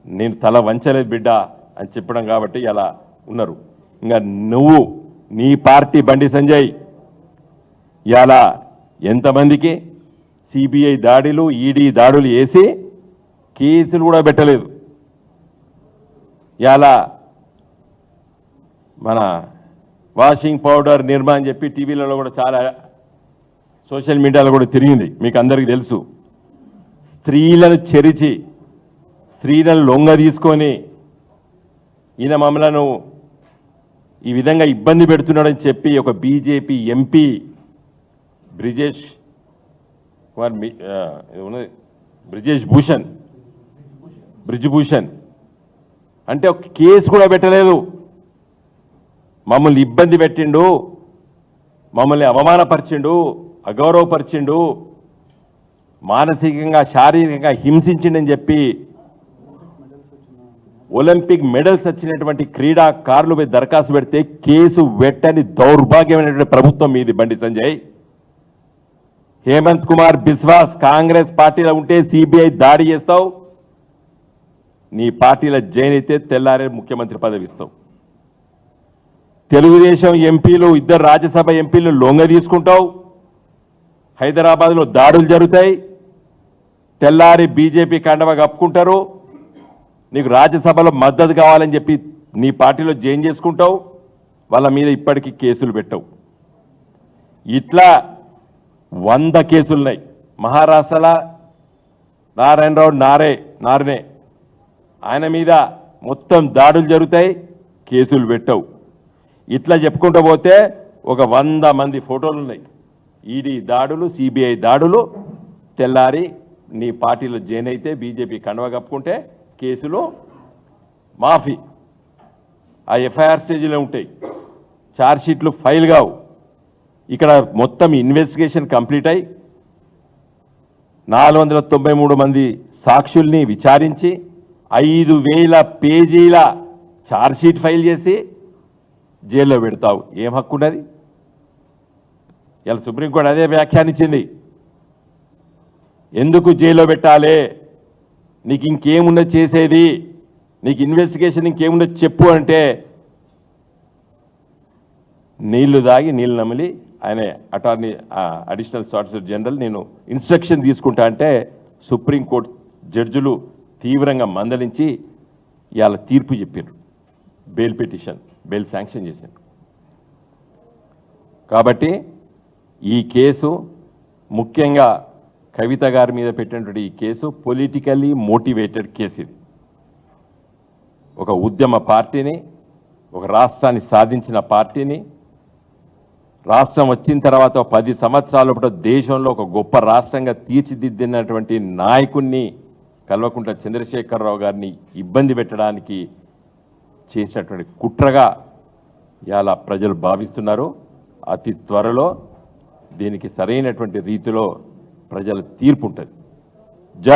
నేను తల వంచలేదు బిడ్డ అని చెప్పడం కాబట్టి అలా ఉన్నారు. ఇంకా నువ్వు నీ పార్టీ బండి సంజయ్ ఇలా ఎంతమందికి సిబిఐ దాడులు ఈడీ దాడులు వేసి కేసులు కూడా పెట్టలేదు. ఇలా మన వాషింగ్ పౌడర్ నిర్మా అని చెప్పి టీవీలలో కూడా చాలా సోషల్ మీడియాలో కూడా తిరిగింది, మీకు అందరికీ తెలుసు. స్త్రీలను చెరిచి స్త్రీలను లొంగ తీసుకొని ఈయన మమ్మలను ఈ విధంగా ఇబ్బంది పెడుతున్నాడని చెప్పి ఒక బీజేపీ ఎంపీ బ్రిజేష్ భూషణ్ అంటే ఒక కేసు కూడా పెట్టలేదు. మమ్మల్ని ఇబ్బంది పెట్టిండు, మమ్మల్ని అవమానపరిచిండు, అగౌరవపరిచిండు, మానసికంగా శారీరకంగా హింసించిండని చెప్పి ఒలింపిక్ మెడల్స్ వచ్చినటువంటి క్రీడాకారులపై దరఖాస్తు పెడితే కేసు పెట్టని దౌర్భాగ్యమైనటువంటి ప్రభుత్వం మీది బండి సంజయ్. హేమంత్ కుమార్ బిస్వాస్ కాంగ్రెస్ పార్టీలో ఉంటే సిబిఐ దాడి చేస్తావు, నీ పార్టీలో జైన్ అయితే తెల్లారే ముఖ్యమంత్రి పదవి ఇస్తావు. తెలుగుదేశం ఎంపీలు ఇద్దరు రాజ్యసభ ఎంపీలు లొంగ తీసుకుంటావు, హైదరాబాద్లో దాడులు జరుగుతాయి, తెల్లారి బీజేపీ కండవ కప్పుకుంటారు, నీకు రాజ్యసభలో మద్దతు కావాలని చెప్పి నీ పార్టీలో జాయిన్ చేసుకుంటావు, వాళ్ళ మీద ఇప్పటికీ కేసులు పెట్టవు. ఇట్లా 100 కేసులున్నాయి. మహారాష్ట్రలో నారాయణరావు నారనే ఆయన మీద మొత్తం దాడులు జరుగుతాయి, కేసులు పెట్టవు. ఇట్లా చెప్పుకుంటూ పోతే ఒక 100 మంది ఫోటోలు ఉన్నాయి. ఈడీ దాడులు, సిబిఐ దాడులు, తెల్లారి నీ పార్టీలో జాయిన్ అయితే బీజేపీ కండవ కప్పుకుంటే కేసులు మాఫీ. ఆ ఎఫ్ఐఆర్ స్టేజ్లో ఉంటాయి, ఛార్జ్షీట్లు ఫైల్ కావు. ఇక్కడ మొత్తం ఇన్వెస్టిగేషన్ కంప్లీట్ అయి 493 మంది సాక్షుల్ని విచారించి 5000 పేజీల ఛార్జ్షీట్ ఫైల్ చేసి జైల్లో పెడతావు. ఏం హక్కు ఉన్నది? ఇలా సుప్రీంకోర్టు అదే వ్యాఖ్యానించింది. ఎందుకు జైల్లో పెట్టాలి? నీకు ఇంకేమున్నది చేసేది? నీకు ఇన్వెస్టిగేషన్ ఇంకేమున్నది చెప్పు అంటే నీళ్లు దాగి నీళ్లు నమిలి ఆయన అడిషనల్ సాలిసిటర్ జనరల్ నేను ఇన్స్ట్రక్షన్ తీసుకుంటా అంటే సుప్రీంకోర్టు జడ్జిలు తీవ్రంగా మందలించి ఇవాళ తీర్పు చెప్పారు. బెయిల్ శాంక్షన్ చేశారు. కాబట్టి ఈ కేసు ముఖ్యంగా కవిత గారి మీద పెట్టినటువంటి ఈ కేసు పొలిటికల్లీ మోటివేటెడ్ కేసు. ఇది ఒక ఉద్యమ పార్టీని, ఒక రాష్ట్రాన్ని సాధించిన పార్టీని, రాష్ట్రం వచ్చిన తర్వాత 10 సంవత్సరాల దేశంలో ఒక గొప్ప రాష్ట్రంగా తీర్చిదిద్దినటువంటి నాయకుడిని కల్వకుంట్ల చంద్రశేఖరరావు గారిని ఇబ్బంది పెట్టడానికి చేసినటువంటి కుట్రగా ఇలా ప్రజలు భావిస్తున్నారు. అతి త్వరలో దీనికి సరైనటువంటి రీతిలో ప్రజల తీర్పు ఉంటుంది.